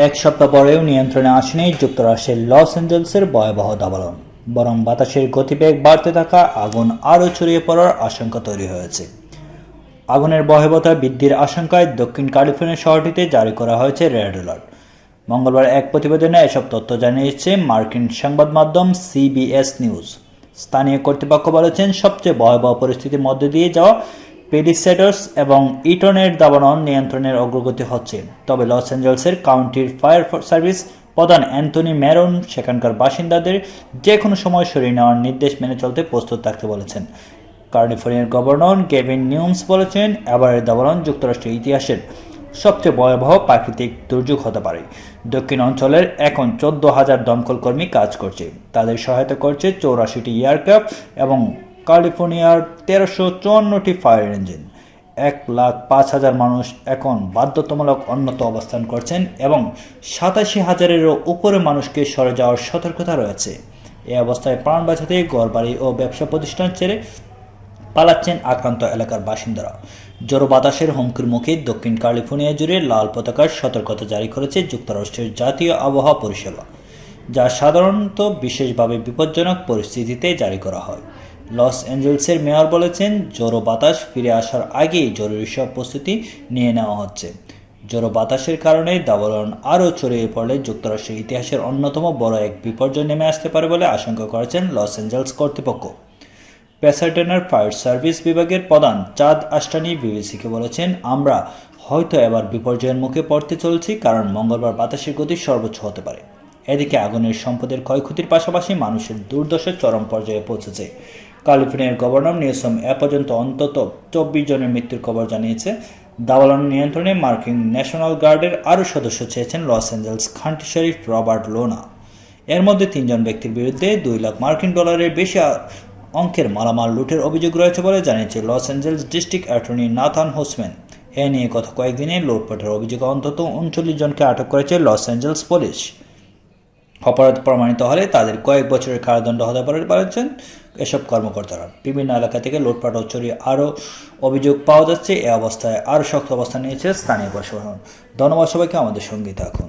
এক সপ্তাহ পরেও নিয়ন্ত্রণে আসেনি যুক্তরাষ্ট্রের লস অ্যাঞ্জেলসের ভয়াবহ দাবানল, বরং বাতাসের গতিবেগ বাড়তে থাকা আগুন আরও ছড়িয়ে পড়ার আশঙ্কা তৈরি হয়েছে। আগুনের ভয়াবহতা বৃদ্ধির আশঙ্কায় দক্ষিণ ক্যালিফোর্নিয়া শহরটিতে জারি করা হয়েছে রেড অ্যালার্ট। মঙ্গলবার এক প্রতিবেদনে এসব তথ্য জানিয়েছে মার্কিন সংবাদ মাধ্যম সিবিএস নিউজ। স্থানীয় কর্তৃপক্ষ বলেছেন, সবচেয়ে ভয়াবহ পরিস্থিতির মধ্যে দিয়ে যাওয়া পেলিসেডার্স এবং ইটনের দাবানল নিয়ন্ত্রণের অগ্রগতি হচ্ছে। তবে লস অ্যাঞ্জেলসের কাউন্টির ফায়ার সার্ভিস প্রধান অ্যান্থনি ম্যারন সেখানকার বাসিন্দাদের যে কোনো সময় সরিয়ে নেওয়ার নির্দেশ মেনে চলতে প্রস্তুত থাকতে বলেছেন। ক্যালিফোর্নিয়ার গভর্নর গেভিন নিউমস বলেছেন, এবারের দাবানল যুক্তরাষ্ট্রের ইতিহাসের সবচেয়ে ভয়াবহ প্রাকৃতিক দুর্যোগ হতে পারে। দক্ষিণ অঞ্চলের এখন 14,000 দমকল কর্মী কাজ করছে। তাদের সহায়তা করছে 84টি এয়ারক্রাফট এবং ক্যালিফোর্নিয়ার 1354টি ফায়ার ইঞ্জিন। 1,05,000 মানুষ এখন বাধ্যতামূলক অন্যত্র অবস্থান করছেন এবং 87,000-এরও উপরে মানুষকে সরে যাওয়ার সতর্কতা রয়েছে। এই অবস্থায় প্রাণ বাঁচাতে ঘরবাড়ি ও ব্যবসা প্রতিষ্ঠান ছেড়ে পালাচ্ছেন আক্রান্ত এলাকার বাসিন্দারা। জোর বাতাসের হুমকির মুখে দক্ষিণ ক্যালিফোর্নিয়া জুড়ে লাল পতাকার সতর্কতা জারি করেছে যুক্তরাষ্ট্রের জাতীয় আবহাওয়া পরিষেবা, যা সাধারণত বিশেষভাবে বিপজ্জনক পরিস্থিতিতে জারি করা হয়। লস অ্যাঞ্জেলসের মেয়র বলেছেন, জোর বাতাস ফিরে আসার আগেই জরুরি সব প্রস্তুতি নিয়ে নেওয়া হচ্ছে। জোর বাতাসের কারণে দাবানল আরও ছড়িয়ে পড়লে যুক্তরাষ্ট্রের ইতিহাসের অন্যতম বড় এক বিপর্যয় নেমে আসতে পারে বলে আশঙ্কা করেছেন লস অ্যাঞ্জেলস কর্তৃপক্ষ। প্যাসাডেনার ফায়ার সার্ভিস বিভাগের প্রধান চাঁদ আস্টানি বিবিসিকে বলেছেন, আমরা হয়তো এবার বিপর্যয়ের মুখে পড়তে চলছি, কারণ মঙ্গলবার বাতাসের গতি সর্বোচ্চ হতে পারে। এদিকে আগুনের সম্পদের ক্ষয়ক্ষতির পাশাপাশি মানুষের দুর্দশা চরম পর্যায়ে পৌঁছেছে। ক্যালিফোর্নিয়ার গভর্নর নিউসম এ পর্যন্ত অন্তত 24 জনের মৃত্যুর খবর জানিয়েছে। দাবানল নিয়ন্ত্রণে মার্কিন ন্যাশনাল গার্ডের আরও সদস্য চেয়েছেন Los Angeles County sheriff Robert Luna. এর মধ্যে 3 জন ব্যক্তির বিরুদ্ধে $2 লাখ বেশি অঙ্কের মালামাল লুটের অভিযোগ রয়েছে বলে জানিয়েছে Los Angeles district attorney Nathan Hochman. এ নিয়ে গত কয়েকদিনে লুটপাটের অভিযোগে অন্তত 39 জনকে আটক করেছে লস অ্যাঞ্জেলস পুলিশ। অপরাধ প্রমাণিত হলে তাদের কয়েক বছরের কারাদণ্ড হতে পারে বলেছেন এসব কর্মকর্তারা। বিভিন্ন এলাকা থেকে লুটপাট ও চুরির আরও অভিযোগ পাওয়া যাচ্ছে। এ অবস্থায় আরও শক্ত অবস্থান নিয়েছে স্থানীয় প্রশাসন। ধন্যবাদ সবাইকে আমাদের সঙ্গে থাকুন।